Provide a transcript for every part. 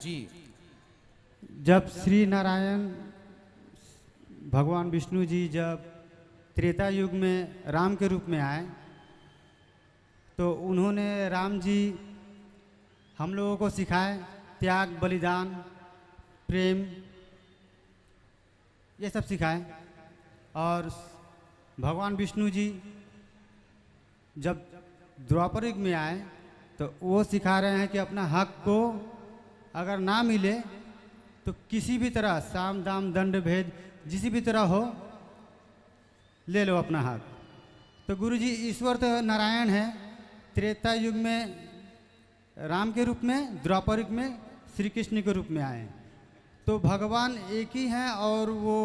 जी। जब श्री नारायण भगवान विष्णु जी जब त्रेता युग में राम के रूप में आए तो उन्होंने राम जी हम लोगों को सिखाए त्याग, बलिदान, प्रेम, ये सब सिखाए। और भगवान विष्णु जी जब द्वापर युग में आए तो वो सिखा रहे हैं कि अपना हक को अगर ना मिले तो किसी भी तरह साम दाम दंड भेद जिस भी तरह हो ले लो अपना हक। तो गुरु जी ईश्वर तो नारायण है, त्रेता युग में राम के रूप में, द्वापर युग में श्री कृष्ण के रूप में आए। तो भगवान एक ही हैं और वो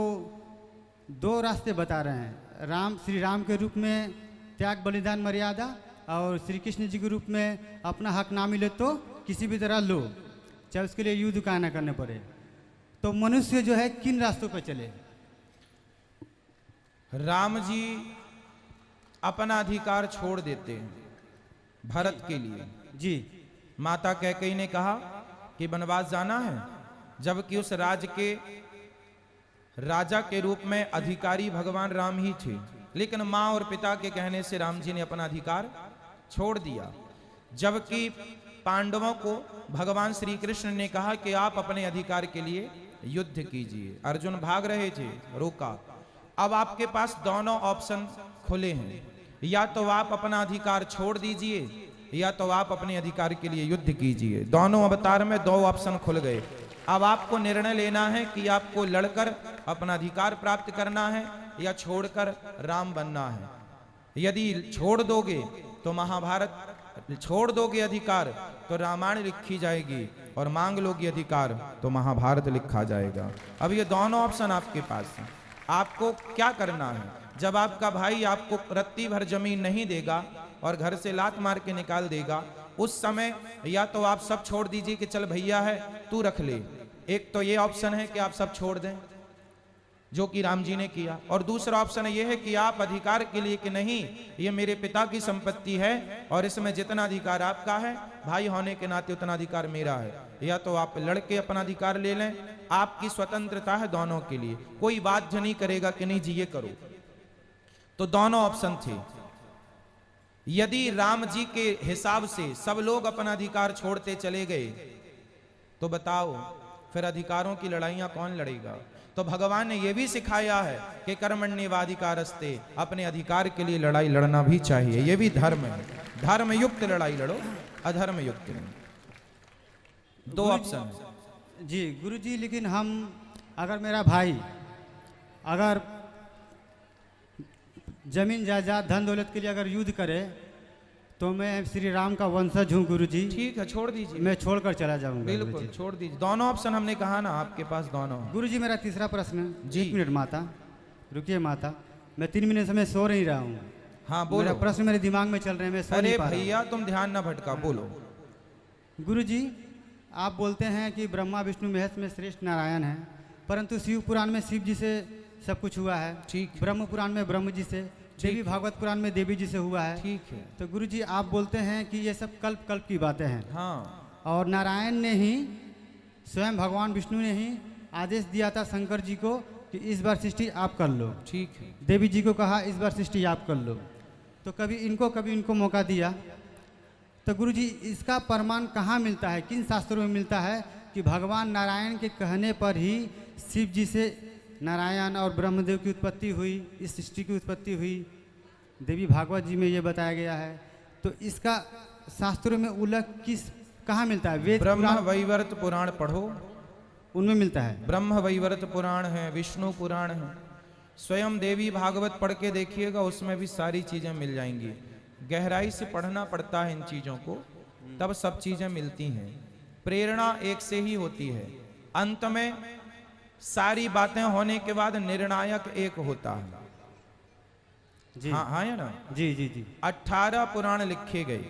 दो रास्ते बता रहे हैं। श्री राम के रूप में त्याग, बलिदान, मर्यादा, और श्री कृष्ण जी के रूप में अपना हक ना मिले तो किसी भी तरह लो, चाहे उसके लिए युद्ध का ना करने पड़े। तो मनुष्य जो है किन रास्तों पर चले? राम जी अपना अधिकार छोड़ देते हैं भरत के लिए। जी। माता कैकेयी ने कहा कि वनवास जाना है, जबकि उस राज्य के राजा के रूप में अधिकारी भगवान राम ही थे। लेकिन मां और पिता के कहने से राम जी ने अपना अधिकार छोड़ दिया। जबकि पांडवों को भगवान श्री कृष्ण ने कहा कि आप अपने अधिकार के लिए युद्ध कीजिए। अर्जुन भाग रहे थे, रोका। अब आपके पास दोनों ऑप्शन खुले हैं, या तो आप अपना अधिकार छोड़ दीजिए या तो आप अपने अधिकार के लिए युद्ध कीजिए। दोनों अवतार में दो ऑप्शन खुल गए। अब आपको निर्णय लेना है कि आपको लड़कर अपना अधिकार प्राप्त करना है या छोड़कर राम बनना है। यदि छोड़ दोगे तो महाभारत, छोड़ दोगे अधिकार तो रामायण लिखी जाएगी, और मांग लोगे अधिकार तो महाभारत लिखा जाएगा। अब ये दोनों ऑप्शन आपके पास हैं, आपको क्या करना है। जब आपका भाई आपको रत्ती भर जमीन नहीं देगा और घर से लात मार के निकाल देगा, उस समय या तो आप सब छोड़ दीजिए कि चल भैया है तू रख ले। एक तो ये ऑप्शन है कि आप सब छोड़ दें, जो कि राम जी ने किया। और दूसरा ऑप्शन ये है कि आप अधिकार के लिए कि नहीं, ये मेरे पिता की संपत्ति है और इसमें जितना अधिकार आपका है, भाई होने के नाते उतना अधिकार मेरा है। या तो आप लड़के अपना अधिकार ले लें, आपकी स्वतंत्रता है दोनों के लिए, कोई बाध्य नहीं करेगा कि नहीं जी ये करो। तो दोनों ऑप्शन थे। यदि राम जी के हिसाब से सब लोग अपना अधिकार छोड़ते चले गए तो बताओ फिर अधिकारों की लड़ाइयां कौन लड़ेगा। तो भगवान ने यह भी सिखाया है कि कर्मण्येवाधिकारस्ते, अपने अधिकार के लिए लड़ाई लड़ना भी चाहिए, यह भी धर्म है। धर्म युक्त लड़ाई लड़ो, अधर्म युक्त नहीं। दो ऑप्शन जी गुरु जी। लेकिन हम अगर मेरा भाई अगर जमीन जायदाद धन दौलत के लिए अगर युद्ध करे तो मैं श्री राम का वंशज हूँ गुरु जी। ठीक है, छोड़ दीजिए, मैं छोड़कर चला जाऊंगा। बिल्कुल छोड़ दीजिए। दोनों ऑप्शन हमने कहा ना आपके पास दोनों। गुरु जी मेरा तीसरा प्रश्न जी। 1 मिनट माता, रुकिए माता, मैं 3 मिनट से मैं सो नहीं रहा हूँ। हाँ बोलो। मेरा प्रश्न मेरे दिमाग में चल रहे हैं, मैं सो नहीं पा रहा हूं। भैया तुम ध्यान ना भटका, बोलो। गुरु जी आप बोलते हैं कि ब्रह्मा विष्णु महेश में श्रेष्ठ नारायण है, परंतु शिव पुराण में शिव जी से सब कुछ हुआ है। ठीक। ब्रह्म पुराण में ब्रह्म जी से, देवी भागवत पुराण में देवी जी से हुआ है। ठीक है। तो गुरु जी आप बोलते हैं कि ये सब कल्प कल्प की बातें हैं। हाँ। और नारायण ने ही, स्वयं भगवान विष्णु ने ही आदेश दिया था शंकर जी को कि इस बार सृष्टि आप कर लो। ठीक है। देवी जी को कहा इस बार सृष्टि आप कर लो। तो कभी इनको मौका दिया। तो गुरु जी इसका प्रमाण कहाँ मिलता है, किन शास्त्रों में मिलता है कि भगवान नारायण के कहने पर ही शिव जी से नारायण और ब्रह्मदेव की उत्पत्ति हुई, इस सृष्टि की उत्पत्ति हुई। देवी भागवत जी में ये बताया गया है। तो इसका शास्त्रों में उल्लेख कहाँ मिलता है? वेद ब्रह्म वैवर्त पुराण पढ़ो, उनमें मिलता है। ब्रह्म वैवर्त पुराण है, विष्णु पुराण है, स्वयं देवी भागवत पढ़ के देखिएगा, उसमें भी सारी चीजें मिल जाएंगी। गहराई से पढ़ना पड़ता है इन चीजों को, तब सब चीजें मिलती हैं। प्रेरणा एक से ही होती है, अंत में सारी बातें होने के बाद निर्णायक एक होता है। जी हाँ हाँ या ना? जी जी जी। 18 पुराण लिखे गए।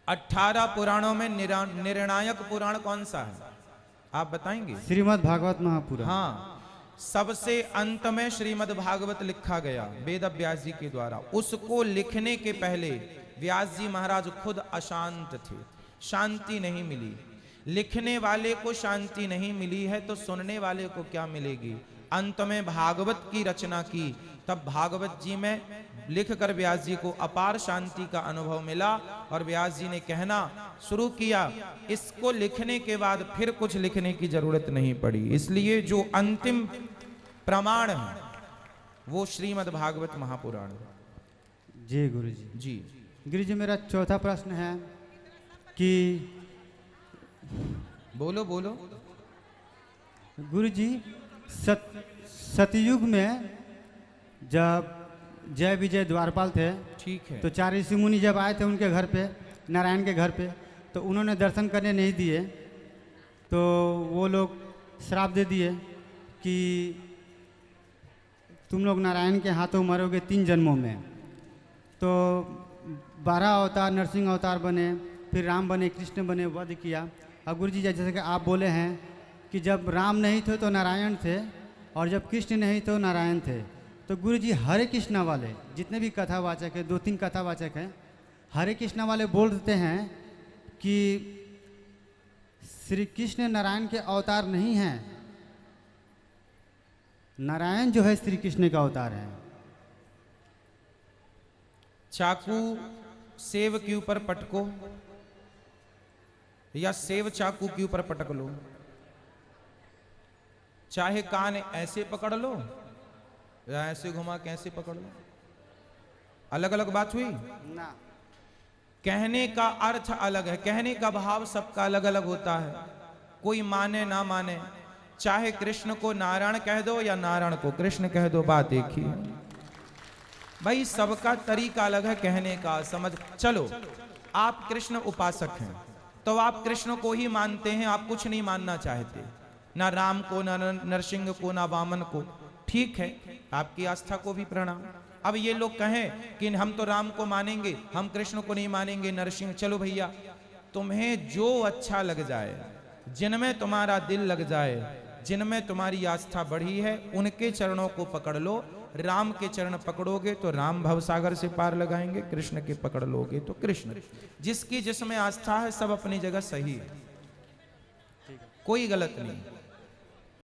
18 पुराणों में निर्णायक पुराण कौन सा है आप बताएंगे? श्रीमद् भागवत महापुराण। हाँ, सबसे अंत में श्रीमद् भागवत लिखा गया वेद व्यास जी के द्वारा। उसको लिखने के पहले व्यास जी महाराज खुद अशांत थे, शांति नहीं मिली। लिखने वाले को शांति नहीं मिली है तो सुनने वाले को क्या मिलेगी। अंत में भागवत की रचना की, तब भागवत जी में लिखकर व्यास जी को अपार शांति का अनुभव मिला और व्यास जी ने कहना शुरू किया, इसको लिखने के बाद फिर कुछ लिखने की जरूरत नहीं पड़ी। इसलिए जो अंतिम प्रमाण है वो श्रीमद् भागवत महापुराण है। जी गुरु जी। जी गुरु जी, मेरा चौथा प्रश्न है कि बोलो बोलो। गुरु जी, सतयुग में जब जय विजय द्वारपाल थे, ठीक है, तो 4 ऋषि मुनि जब आए थे उनके घर पे, नारायण के घर पे, तो उन्होंने दर्शन करने नहीं दिए, तो वो लोग श्राप दे दिए कि तुम लोग नारायण के हाथों मरोगे 3 जन्मों में। तो 12 अवतार नरसिंह अवतार बने, फिर राम बने, कृष्ण बने, वध किया। और गुरु जी, जैसे कि आप बोले हैं कि जब राम नहीं थे तो नारायण थे और जब कृष्ण नहीं तो नारायण थे, तो गुरु जी हरे कृष्णा वाले जितने भी कथावाचक हैं, 2-3 कथावाचक हैं, हरे कृष्णा वाले बोल देते हैं कि श्री कृष्ण नारायण के अवतार नहीं हैं, नारायण जो है श्री कृष्ण का अवतार है। चाकू सेव के ऊपर पटको या सेव चाकू के ऊपर पटक लो, चाहे कान ऐसे पकड़ लो या ऐसे घुमा के ऐसे पकड़ लो, अलग अलग बात हुई ना। कहने का अर्थ अलग है, कहने का भाव सबका अलग अलग होता है, कोई माने ना माने। चाहे कृष्ण को नारायण कह दो या नारायण को कृष्ण कह दो, बात एक ही है भाई, सबका तरीका अलग है कहने का। समझ चलो, आप कृष्ण उपासक हैं तो आप कृष्ण को ही मानते हैं, आप कुछ नहीं मानना चाहते, ना राम को, ना नरसिंह को, ना वामन को। ठीक है, आपकी आस्था को भी प्रणाम। अब ये लोग कहें कि हम तो राम को मानेंगे, हम कृष्ण को नहीं मानेंगे, नरसिंह। चलो भैया, तुम्हें जो अच्छा लग जाए, जिनमें तुम्हारा दिल लग जाए, जिनमें तुम्हारी आस्था बढ़ी है, उनके चरणों को पकड़ लो। राम के चरण पकड़ोगे तो राम भवसागर से पार लगाएंगे, कृष्ण के पकड़ लोगे तो कृष्ण। जिसकी जिसमें आस्था है सब अपनी जगह सही है, कोई गलत नहीं।